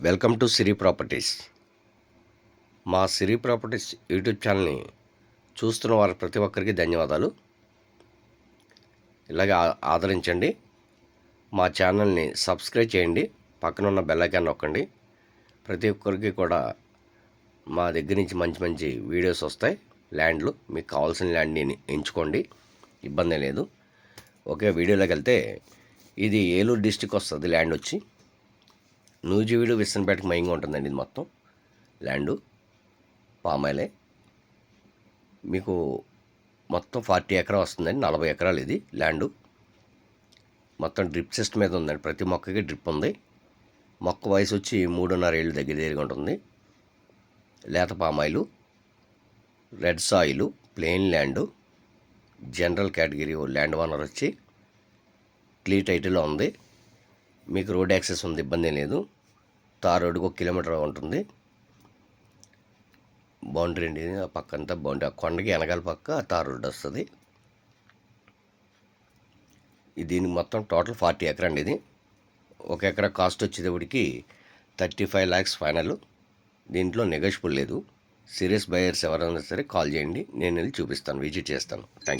Welcome to Siri properties. మా సిరి properties YouTube ఛానల్ని చూస్తున్న వారి ప్రతి ఒక్కరికి ధన్యవాదాలు. ఇలాగే ఆదరించండి. మా ఛానల్ని సబ్స్క్రైబ్ చేయండి, పక్కన ఉన్న బెల్ ఐకాన్ నొక్కండి. ప్రతి ఒక్కరికి కూడా మా దగ్గర నుంచి మంచి మంచి వీడియోస్ వస్తాయి. ల్యాండ్లు మీకు కావాల్సిన ల్యాండ్ని ఎంచుకోండి, ఇబ్బంది లేదు. ఓకే, వీడియోలోకి వెళ్తే ఇది ఏలూరు డిస్టిక్ వస్తుంది. ల్యాండ్ వచ్చి నూజివీడు విస్సన్పేటకి మైంగా ఉంటుందండి. ఇది మొత్తం ల్యాండు పామాయిలే. మీకు మొత్తం 40 ఎకరా వస్తుందండి. 40 ఎకరాలు ఇది ల్యాండు. మొత్తం డ్రిప్ సిస్టమ్ మీద ఉందండి. ప్రతి మొక్కకి డ్రిప్ ఉంది. మొక్క వయసు వచ్చి 3.5 ఏళ్ళు దగ్గరగా ఉంటుంది. లేత పామాయిలు, red soil, plain land, general category land owner వచ్చి క్లియర్ టైటిల్లో ఉంది. మీకు రోడ్ యాక్సెస్ ఉంది, ఇబ్బంది లేదు. తార్ రోడ్డుకు 1 కిలోమీటర్ ఉంటుంది. బౌండరీ అండి, ఆ పక్క అంతా బౌండరీ. ఆ కొండకి వెనకాల పక్క తార్ రోడ్డు వస్తుంది. దీనికి మొత్తం టోటల్ 40 ఎకరా అండి. ఇది 1 ఎకరా కాస్ట్ వచ్చేటప్పటికి 35 lakhs ఫైనల్. దీంట్లో నెగోషియబుల్ లేదు. సీరియస్ బయర్స్ ఎవరైనా సరే కాల్ చేయండి, నేను వెళ్ళి చూపిస్తాను, విజిట్ చేస్తాను. Thank you.